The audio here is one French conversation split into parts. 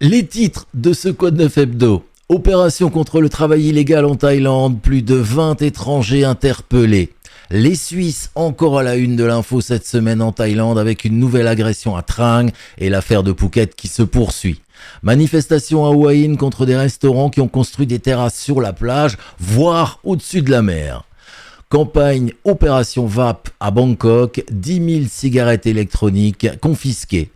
Les titres de ce Code 9 Hebdo. Opération contre le travail illégal en Thaïlande, plus de 20 étrangers interpellés. Les Suisses encore à la une de l'info cette semaine en Thaïlande avec une nouvelle agression à Trang et l'affaire de Phuket qui se poursuit. Manifestation à Hua Hin contre des restaurants qui ont construit des terrasses sur la plage, voire au-dessus de la mer. Campagne Opération VAP à Bangkok, 10 000 cigarettes électroniques confisquées.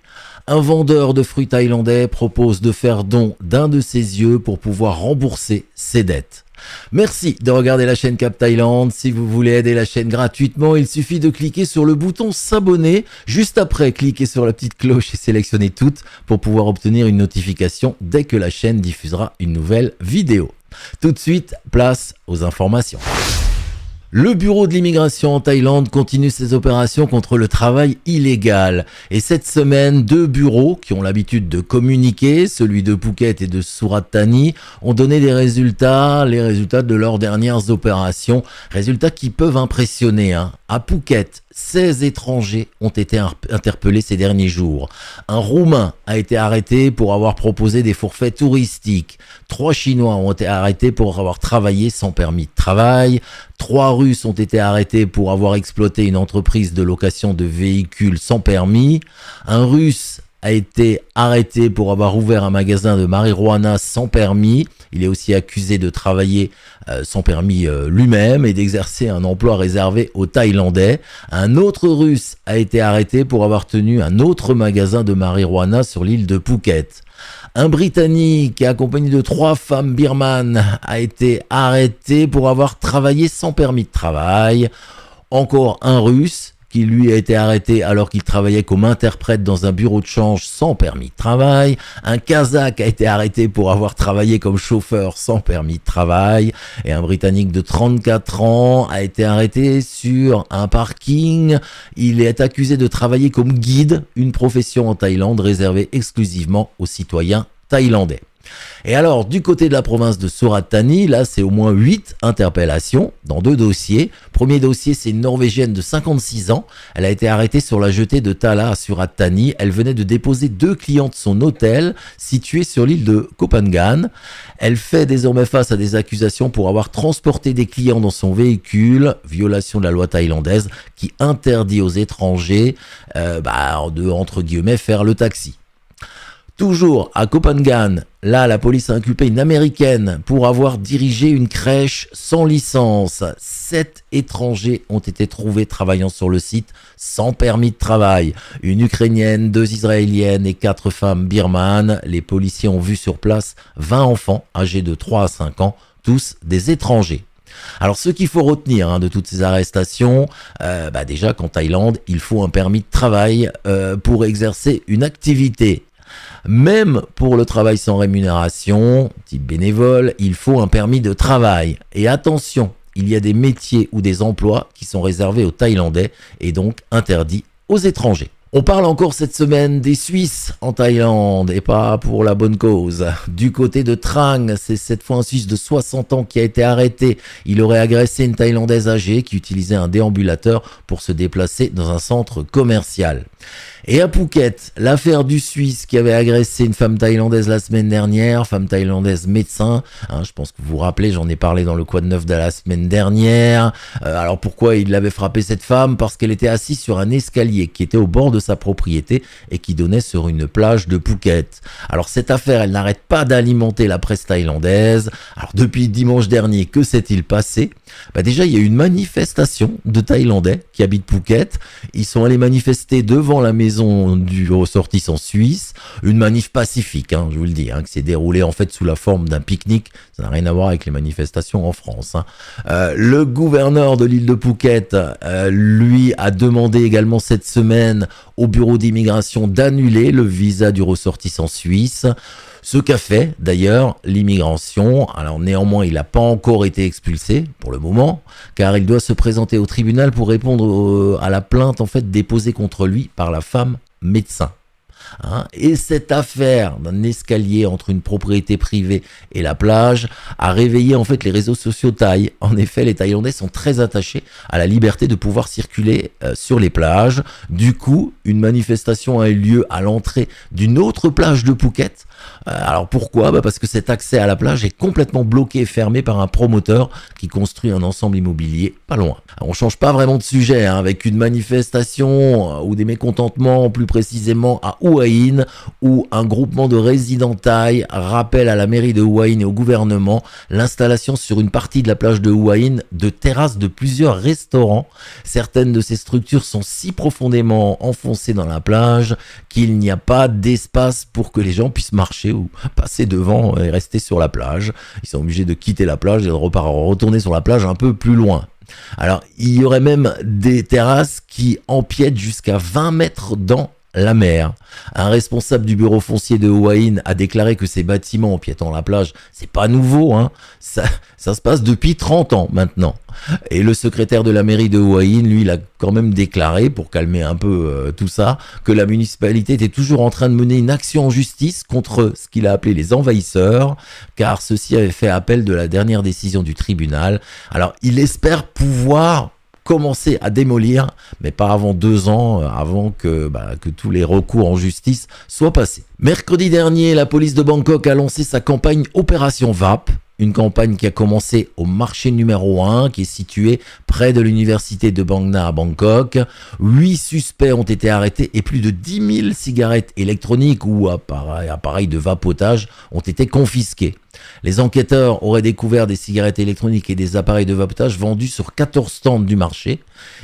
Un vendeur de fruits thaïlandais propose de faire don d'un de ses yeux pour pouvoir rembourser ses dettes. Merci de regarder la chaîne Cap Thaïlande. Si vous voulez aider la chaîne gratuitement, il suffit de cliquer sur le bouton s'abonner. Juste après, cliquez sur la petite cloche et sélectionnez toutes pour pouvoir obtenir une notification dès que la chaîne diffusera une nouvelle vidéo. Tout de suite, place aux informations. Le bureau de l'immigration en Thaïlande continue ses opérations contre le travail illégal. Et cette semaine, deux bureaux qui ont l'habitude de communiquer, celui de Phuket et de Surat Thani, ont donné les résultats de leurs dernières opérations. Résultats qui peuvent impressionner. À Phuket, 16 étrangers ont été interpellés ces derniers jours. Un Roumain a été arrêté pour avoir proposé des forfaits touristiques. 3 Chinois ont été arrêtés pour avoir travaillé sans permis de travail. 3 Russes ont été arrêtés pour avoir exploité une entreprise de location de véhicules sans permis. Un Russe a été arrêté pour avoir ouvert un magasin de marijuana sans permis. Il est aussi accusé de travailler sans permis lui-même et d'exercer un emploi réservé aux Thaïlandais. Un autre Russe a été arrêté pour avoir tenu un autre magasin de marijuana sur l'île de Phuket. Un Britannique accompagné de 3 femmes birmanes a été arrêté pour avoir travaillé sans permis de travail. Encore un Russe qui lui a été arrêté alors qu'il travaillait comme interprète dans un bureau de change sans permis de travail. Un Kazakh a été arrêté pour avoir travaillé comme chauffeur sans permis de travail. Et un Britannique de 34 ans a été arrêté sur un parking. Il est accusé de travailler comme guide, une profession en Thaïlande réservée exclusivement aux citoyens thaïlandais. Et alors, du côté de la province de Surat Thani, là, c'est au moins 8 interpellations dans 2 dossiers. Premier dossier, c'est une Norvégienne de 56 ans. Elle a été arrêtée sur la jetée de Tala à Surat Thani. Elle venait de déposer 2 clients de son hôtel situé sur l'île de Koh Phangan. Elle fait désormais face à des accusations pour avoir transporté des clients dans son véhicule, violation de la loi thaïlandaise qui interdit aux étrangers de, entre guillemets, faire le taxi. Toujours à Koh Phangan, là la police a inculpé une Américaine pour avoir dirigé une crèche sans licence. 7 étrangers ont été trouvés travaillant sur le site sans permis de travail. Une Ukrainienne, 2 Israéliennes et 4 femmes birmanes. Les policiers ont vu sur place 20 enfants âgés de 3 à 5 ans, tous des étrangers. Alors ce qu'il faut retenir de toutes ces arrestations, déjà qu'en Thaïlande, il faut un permis de travail pour exercer une activité. Même pour le travail sans rémunération, type bénévole, il faut un permis de travail. Et attention, il y a des métiers ou des emplois qui sont réservés aux Thaïlandais et donc interdits aux étrangers. On parle encore cette semaine des Suisses en Thaïlande et pas pour la bonne cause. Du côté de Trang, c'est cette fois un Suisse de 60 ans qui a été arrêté. Il aurait agressé une Thaïlandaise âgée qui utilisait un déambulateur pour se déplacer dans un centre commercial. Et à Phuket, l'affaire du Suisse qui avait agressé une femme thaïlandaise la semaine dernière, femme thaïlandaise médecin, je pense que vous vous rappelez, j'en ai parlé dans le Quad 9 de la semaine dernière. Alors pourquoi il avait frappé cette femme? Parce qu'elle était assise sur un escalier qui était au bord de sa propriété et qui donnait sur une plage de Phuket. Alors cette affaire, elle n'arrête pas d'alimenter la presse thaïlandaise. Alors depuis dimanche dernier, que s'est-il passé? Déjà, il y a eu une manifestation de Thaïlandais qui habitent Phuket. Ils sont allés manifester devant la maison du ressortissant suisse, une manif pacifique, je vous le dis, qui s'est déroulée en fait sous la forme d'un pique-nique. Ça n'a rien à voir avec les manifestations en France. Le gouverneur de l'île de Phuket, lui, a demandé également cette semaine au bureau d'immigration d'annuler le visa du ressortissant suisse. Ce qu'a fait d'ailleurs l'immigration. Alors néanmoins, il n'a pas encore été expulsé pour le moment, car il doit se présenter au tribunal pour répondre à la plainte en fait déposée contre lui par la femme médecin. Et cette affaire d'un escalier entre une propriété privée et la plage a réveillé en fait les réseaux sociaux thaïs. En effet, les Thaïlandais sont très attachés à la liberté de pouvoir circuler sur les plages. Du coup, une manifestation a eu lieu à l'entrée d'une autre plage de Phuket Alors pourquoi? Parce que cet accès à la plage est complètement bloqué et fermé par un promoteur qui construit un ensemble immobilier pas loin. Alors, on change pas vraiment de sujet, hein, avec une manifestation ou des mécontentements plus précisément à Houahin, où un groupement de résidents thaïs rappelle à la mairie de Houahin et au gouvernement l'installation sur une partie de la plage de Houahin de terrasses de plusieurs restaurants. Certaines de ces structures sont si profondément enfoncées dans la plage qu'il n'y a pas d'espace pour que les gens puissent marcher ou passer devant et rester sur la plage. Ils sont obligés de quitter la plage et de retourner sur la plage un peu plus loin. Alors, il y aurait même des terrasses qui empiètent jusqu'à 20 mètres dans la mer. Un responsable du bureau foncier de Houahin a déclaré que ces bâtiments empiétant la plage, c'est pas nouveau, hein. Ça se passe depuis 30 ans maintenant. Et le secrétaire de la mairie de Houahin, lui, il a quand même déclaré, pour calmer un peu tout ça, que la municipalité était toujours en train de mener une action en justice contre ce qu'il a appelé les envahisseurs, car ceux-ci avaient fait appel de la dernière décision du tribunal. Alors, il espère pouvoir commencer à démolir, mais pas avant 2 ans, avant que tous les recours en justice soient passés. Mercredi dernier, la police de Bangkok a lancé sa campagne Opération VAP, une campagne qui a commencé au marché numéro 1, qui est situé près de l'université de Bang Na à Bangkok. 8 suspects ont été arrêtés et plus de 10 000 cigarettes électroniques ou appareils de vapotage ont été confisqués. Les enquêteurs auraient découvert des cigarettes électroniques et des appareils de vapotage vendus sur 14 stands du marché.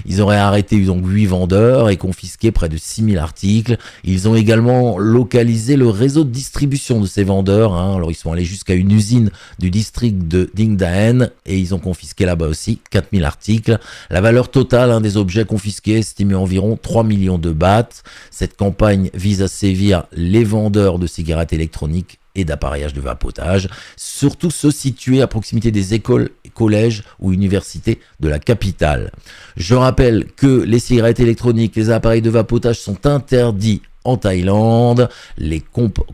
Ils auraient arrêté donc 8 vendeurs et confisqué près de 6 000 articles. Ils ont également localisé le réseau de distribution de ces vendeurs. Alors ils sont allés jusqu'à une usine du district de Dingdaen et ils ont confisqué là-bas aussi 4 000 articles. La valeur totale des objets confisqués est estimée à environ 3 millions de bahts. Cette campagne vise à sévir les vendeurs de cigarettes électroniques et d'appareillage de vapotage, surtout ceux situés à proximité des écoles, collèges ou universités de la capitale. Je rappelle que les cigarettes électroniques, les appareils de vapotage sont interdits en Thaïlande. Les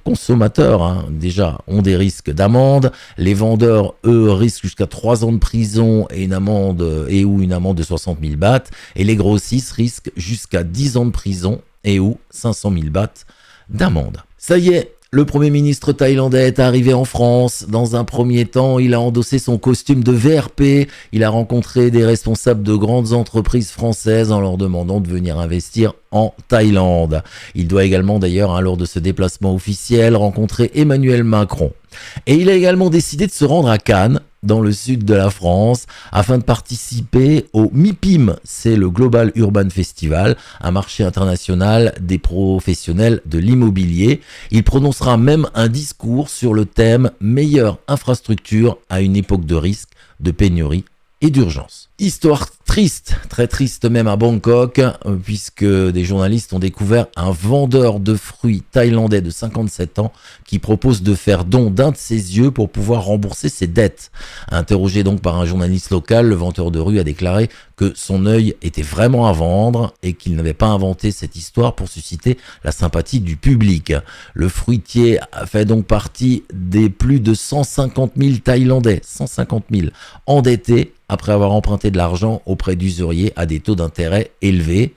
consommateurs déjà ont des risques d'amende. Les vendeurs, eux, risquent jusqu'à 3 ans de prison et une amende de 60 000 bahts. Et les grossistes risquent jusqu'à 10 ans de prison et ou 500 000 bahts d'amende. Ça y est, le Premier ministre thaïlandais est arrivé en France. Dans un premier temps, il a endossé son costume de VRP. Il a rencontré des responsables de grandes entreprises françaises en leur demandant de venir investir en Thaïlande. Il doit également d'ailleurs, lors de ce déplacement officiel, rencontrer Emmanuel Macron. Et il a également décidé de se rendre à Cannes, dans le sud de la France, afin de participer au MIPIM, c'est le Global Urban Festival, un marché international des professionnels de l'immobilier. Il prononcera même un discours sur le thème « Meilleure infrastructure à une époque de risque, de pénurie et d'urgence ». Histoire triste, très triste même à Bangkok, puisque des journalistes ont découvert un vendeur de fruits thaïlandais de 57 ans qui propose de faire don d'un de ses yeux pour pouvoir rembourser ses dettes. Interrogé donc par un journaliste local, le vendeur de rue a déclaré que son œil était vraiment à vendre et qu'il n'avait pas inventé cette histoire pour susciter la sympathie du public. Le fruitier fait donc partie des plus de 150 000 Thaïlandais, 150 000 endettés après avoir emprunté de l'argent auprès d'usuriers à des taux d'intérêt élevés.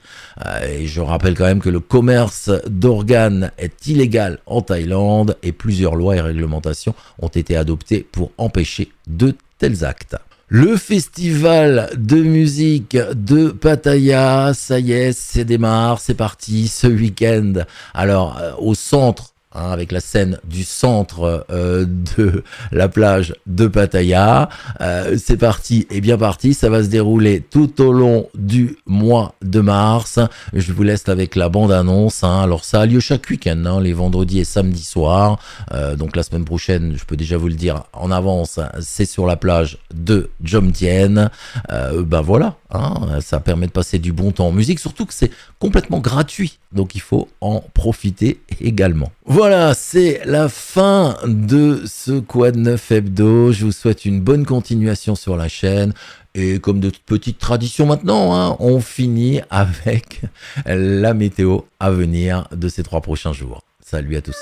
Et je rappelle quand même que le commerce d'organes est illégal en Thaïlande et plusieurs lois et réglementations ont été adoptées pour empêcher de tels actes. Le festival de musique de Pattaya, ça y est, c'est démarre, c'est parti ce week-end. Alors, au centre, avec la scène du centre de la plage de Pattaya. C'est parti et bien parti, ça va se dérouler tout au long du mois de mars. Je vous laisse avec la bande-annonce. Alors ça a lieu chaque week-end, les vendredis et samedis soirs. Donc la semaine prochaine, je peux déjà vous le dire en avance, c'est sur la plage de Jomtien. Voilà, ça permet de passer du bon temps en musique, surtout que c'est complètement gratuit. Donc il faut en profiter également. Voilà, c'est la fin de ce Quad 9 Hebdo. Je vous souhaite une bonne continuation sur la chaîne. Et comme de petites traditions maintenant, on finit avec la météo à venir de ces 3 prochains jours. Salut à tous.